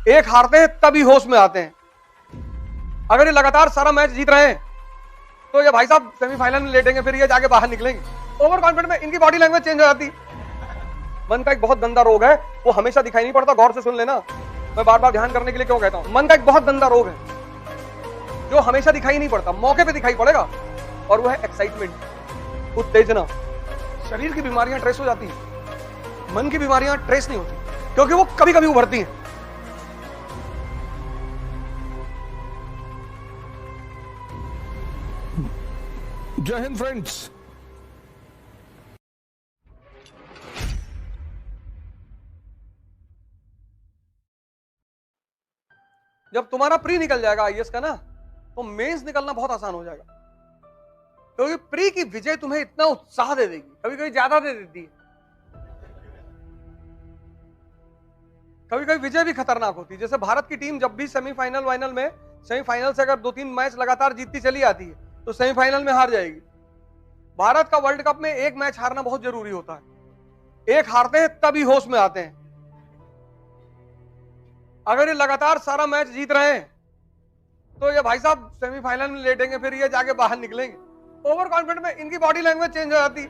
एक हारते हैं तभी होश में आते हैं। अगर ये लगातार सारा मैच जीत रहे हैं तो ये भाई साहब सेमीफाइनल में लेटेंगे, फिर ये जाके बाहर निकलेंगे। ओवर कॉन्फिडेंस में इनकी बॉडी लैंग्वेज चेंज हो जाती है। मन का एक बहुत गंदा रोग है, वो हमेशा दिखाई नहीं पड़ता। गौर से सुन लेना, मैं बार बार ध्यान करने के लिए क्यों कहता हूं। मन का एक बहुत गंदा रोग है जो हमेशा दिखाई नहीं पड़ता, मौके पे दिखाई पड़ेगा, और वो है एक्साइटमेंट, उत्तेजना। शरीर की बीमारियां ट्रेस हो जाती हैं, मन की बीमारियां ट्रेस नहीं होती, क्योंकि वो कभी कभी उभरती हैं। जय हिंद फ्रेंड्स। जब तुम्हारा प्री निकल जाएगा आईएएस का ना, तो मेंस निकलना बहुत आसान हो जाएगा, क्योंकि प्री की विजय तुम्हें इतना उत्साह दे देगी, कभी कभी ज्यादा दे देती है। कभी कभी विजय भी खतरनाक होती है। जैसे भारत की टीम जब भी सेमीफाइनल में, सेमीफाइनल से अगर 2-3 मैच लगातार जीतती चली आती है तो सेमीफाइनल में हार जाएगी। भारत का वर्ल्ड कप में एक मैच हारना बहुत जरूरी होता है। एक हारते हैं तभी होश में आते हैं। अगर ये लगातार सारा मैच जीत रहे हैं तो ये भाई साहब सेमीफाइनल में लेटेंगे, फिर ये जाके बाहर निकलेंगे। ओवर कॉन्फिडेंस में इनकी बॉडी लैंग्वेज चेंज हो जाती है।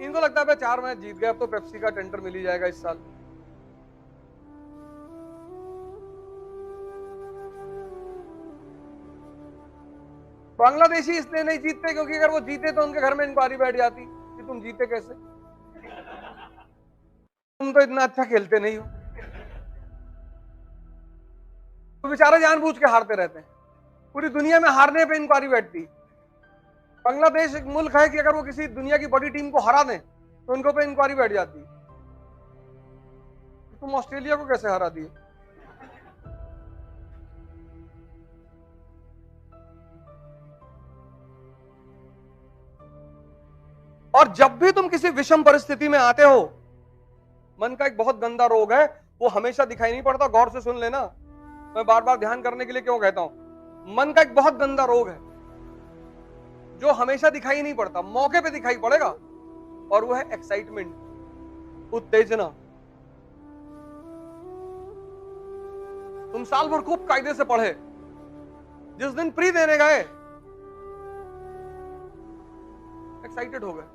इनको लगता है 4 मैच जीत गए, अब तो पेप्सी का टेंडर मिल ही जाएगा इस साल। बांग्लादेशी इसलिए नहीं जीतते क्योंकि अगर वो जीते तो उनके घर में इंक्वायरी बैठ जाती कि तुम जीते कैसे, तुम तो इतना अच्छा खेलते नहीं हो। तो बेचारे जानबूझ के हारते रहते हैं। पूरी दुनिया में हारने पे इंक्वायरी बैठती। बांग्लादेश एक मुल्क है कि अगर वो किसी दुनिया की बड़ी टीम को हरा दें तो उनके ऊपर इंक्वायरी बैठ जाती। तुम ऑस्ट्रेलिया को कैसे हरा दिए? और जब भी तुम किसी विषम परिस्थिति में आते हो, मन का एक बहुत गंदा रोग है, वो हमेशा दिखाई नहीं पड़ता। गौर से सुन लेना, मैं बार बार ध्यान करने के लिए क्यों कहता हूं। मन का एक बहुत गंदा रोग है जो हमेशा दिखाई नहीं पड़ता, मौके पे दिखाई पड़ेगा, और वो है एक्साइटमेंट, उत्तेजना। तुम साल भर खूब कायदे से पढ़े, जिस दिन प्री देने गए एक्साइटेड हो गए,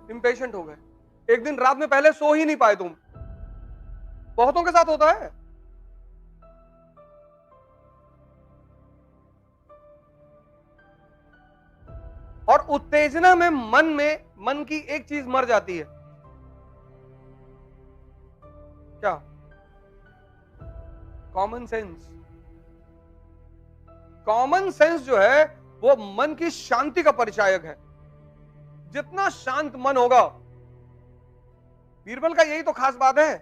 इंपेशेंट हो गए, एक दिन रात में पहले सो ही नहीं पाए तुम। बहुतों के साथ होता है। और उत्तेजना में मन की एक चीज मर जाती है। क्या? Common sense. कॉमन सेंस जो है वो मन की शांति का परिचायक है। जितना शांत मन होगा, बीरबल का यही तो खास बात है।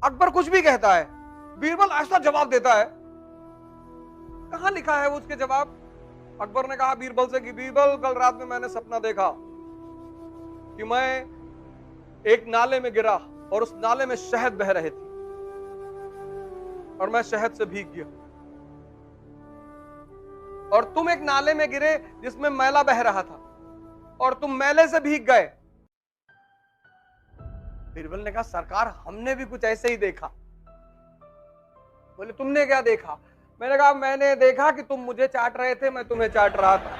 अकबर कुछ भी कहता है, बीरबल ऐसा जवाब देता है। कहां लिखा है वो उसके जवाब? अकबर ने कहा बीरबल से कि बीरबल, कल रात में मैंने सपना देखा कि मैं एक नाले में गिरा और उस नाले में शहद बह रहे थे और मैं शहद से भीग गया, और तुम एक नाले में गिरे जिसमें मैला बह रहा था और तुम मैले से भीग गए। बीरबल ने कहा सरकार, हमने भी कुछ ऐसे ही देखा। बोले तुमने क्या देखा? मैंने कहा मैंने देखा कि तुम मुझे चाट रहे थे, मैं तुम्हें चाट रहा था।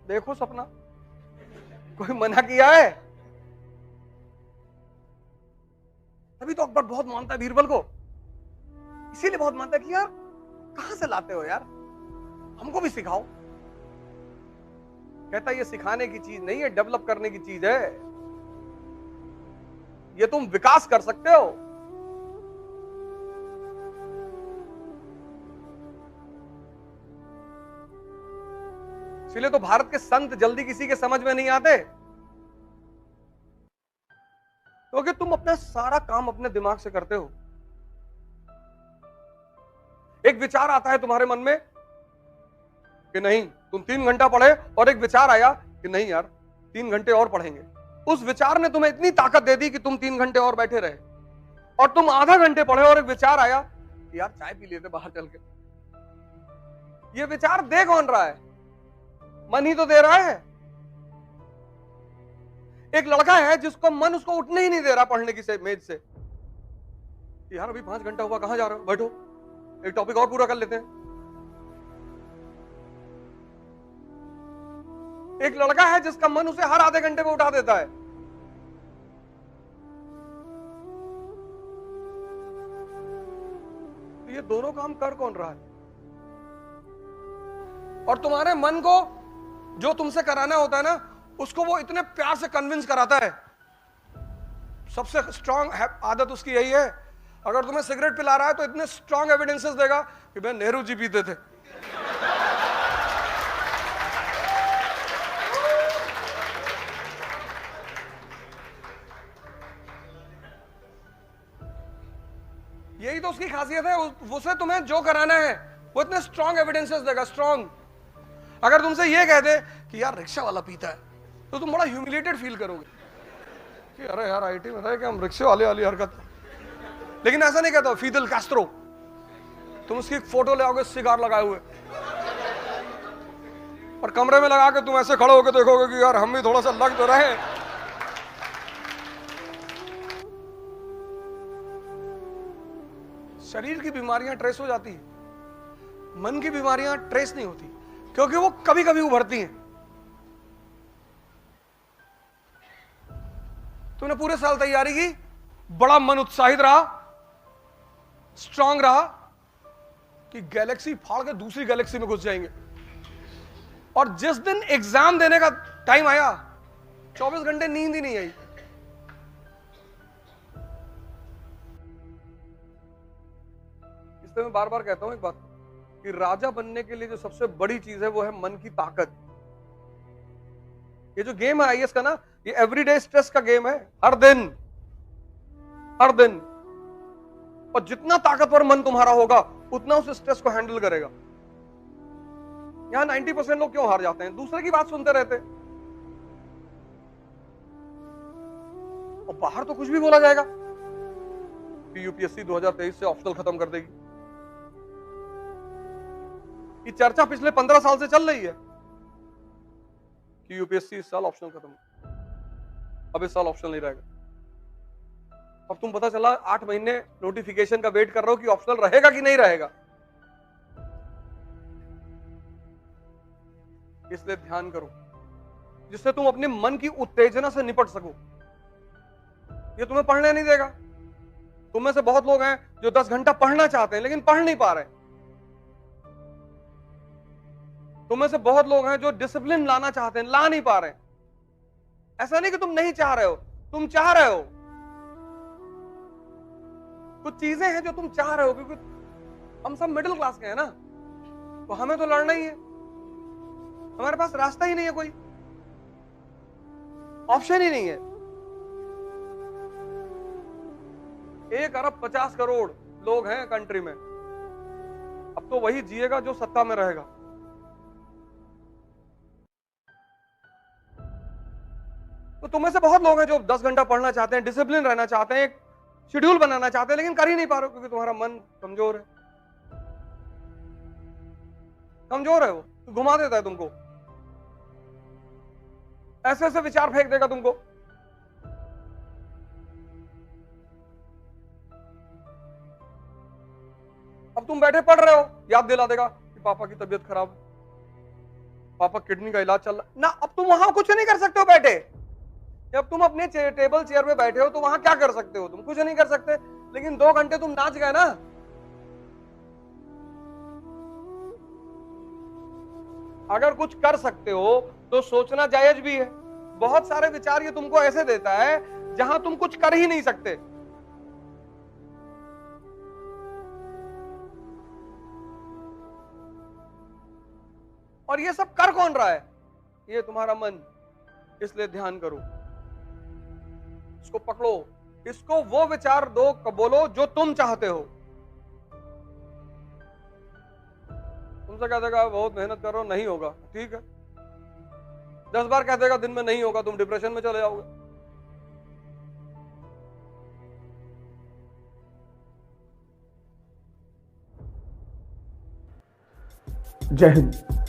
देखो सपना, कोई मना किया है? तभी तो अकबर बहुत मानता है बीरबल को, इसीलिए बहुत मानता है कि यार कहां से लाते हो यार, हमको भी सिखाओ। कहता ये सिखाने की चीज नहीं है, डेवलप करने की चीज है। ये तुम विकास कर सकते हो। इसलिए तो भारत के संत जल्दी किसी के समझ में नहीं आते, क्योंकि तुम अपना सारा काम अपने दिमाग से करते हो। एक विचार आता है तुम्हारे मन में कि नहीं तुम 3 घंटा पढ़े, और एक विचार आया कि नहीं यार 3 घंटे और पढ़ेंगे। उस विचार ने तुम्हें इतनी ताकत दे दी कि तुम 3 घंटे और बैठे रहे, और तुम आधा घंटे पढ़े और एक विचार आया, यार चाय पी लेते बाहर चल के। ये विचार दे कौन रहा है? मन ही तो दे रहा है। एक लड़का है जिसको मन उसको उठने ही नहीं दे रहा पढ़ने की मेज से। यार अभी 5 घंटा हुआ, कहां जा रहे हो, बैठो एक टॉपिक और पूरा कर लेते हैं। एक लड़का है जिसका मन उसे हर आधे घंटे में उठा देता है। तो ये दोनों काम कर कौन रहा है? और तुम्हारे मन को जो तुमसे कराना होता है ना, उसको वो इतने प्यार से कन्विंस कराता है। सबसे स्ट्रांग आदत उसकी यही है, अगर तुम्हें सिगरेट पिला रहा है तो इतने स्ट्रांग एविडेंसेस देगा कि भाई नेहरू जी पीते थे। यही तो उसकी खासियत है, उसे तुम्हें जो कराना है वो इतने स्ट्रांग एविडेंसेस देगा, स्ट्रांग। अगर तुमसे ये कह दे कि यार रिक्शा वाला पीता है, तो तुम बड़ा ह्यूमिलेटेड फील करोगे कि अरे यार आईटी में था कि हम रिक्शे वाले वाली हरकत। लेकिन ऐसा नहीं कहता फीदल कैस्ट्रो, तुम उसकी फोटो ले आओगे सिगार लगाए हुए, और कमरे में लगा के तुम ऐसे खड़े होकर देखोगे कि यार हम भी थोड़ा सा लग तो रहे। शरीर की बीमारियां ट्रेस हो जाती है, मन की बीमारियां ट्रेस नहीं होती, क्योंकि वो कभी कभी उभरती हैं। तुमने पूरे साल तैयारी की, बड़ा मन उत्साहित रहा, स्ट्रांग रहा कि गैलेक्सी फाड़ के दूसरी गैलेक्सी में घुस जाएंगे, और जिस दिन एग्जाम देने का टाइम आया 24 घंटे नींद ही नहीं आई। इसलिए मैं बार बार कहता हूं एक बात, कि राजा बनने के लिए जो सबसे बड़ी चीज है वो है मन की ताकत। ये जो गेम है आईएएस का ना, ये एवरीडे स्ट्रेस का गेम है, हर दिन हर दिन। और जितना ताकतवर मन तुम्हारा होगा उतना उस स्ट्रेस को हैंडल करेगा। यहां 90% लोग क्यों हार जाते हैं? दूसरे की बात सुनते रहते हैं, और बाहर तो कुछ भी बोला जाएगा कि यूपीएससी 2023 से ऑप्शनल खत्म कर देगी। ये चर्चा पिछले 15 साल से चल रही है कि यूपीएससी इस साल ऑप्शनल खत्म, अब इस साल ऑप्शनल नहीं रहेगा। अब तुम पता चला 8 महीने नोटिफिकेशन का वेट कर रहे हो कि ऑप्शनल रहेगा कि नहीं रहेगा। इसलिए ध्यान करो, जिससे तुम अपने मन की उत्तेजना से निपट सको। ये तुम्हें पढ़ने नहीं देगा। तुम में से बहुत लोग हैं जो 10 घंटा पढ़ना चाहते हैं लेकिन पढ़ नहीं पा रहे। तुम में से बहुत लोग हैं जो डिसिप्लिन लाना चाहते हैं, ला नहीं पा रहे। ऐसा नहीं कि तुम नहीं चाह रहे हो, तुम चाह रहे हो। कुछ चीजें हैं जो तुम चाह रहे हो, क्योंकि हम सब मिडिल क्लास के हैं ना, तो हमें तो लड़ना ही है। हमारे पास रास्ता ही नहीं है, कोई ऑप्शन ही नहीं है। 1 अरब 50 करोड़ लोग हैं कंट्री में। अब तो वही जिएगा जो सत्ता में रहेगा। तो तुम्हें से बहुत लोग हैं जो 10 घंटा पढ़ना चाहते हैं, डिसिप्लिन रहना चाहते हैं, एक शेड्यूल बनाना चाहते हैं, लेकिन कर ही नहीं पा रहे हो क्योंकि तुम्हारा मन कमजोर है। कमजोर है, वो घुमा देता है तुमको, ऐसे ऐसे विचार फेंक देगा तुमको। अब तुम बैठे पढ़ रहे हो, याद दिला देगा कि पापा की तबीयत खराब, पापा किडनी का इलाज चल रहा ना। अब तुम वहां कुछ नहीं कर सकते हो बैठे। जब तुम अपने टेबल चेयर पे बैठे हो तो वहां क्या कर सकते हो? तुम कुछ नहीं कर सकते, लेकिन 2 घंटे तुम नाच गए ना। अगर कुछ कर सकते हो तो सोचना जायज भी है। बहुत सारे विचार ये तुमको ऐसे देता है जहां तुम कुछ कर ही नहीं सकते। और ये सब कर कौन रहा है? ये तुम्हारा मन। इसलिए ध्यान करो, इसको पकड़ो, इसको वो विचार दो, बोलो जो तुम चाहते हो। तुमसे कह देगा बहुत मेहनत कर रहा हो, नहीं होगा, ठीक है। 10 बार कह देगा दिन में नहीं होगा, तुम डिप्रेशन में चले जाओगे। जय हिंद।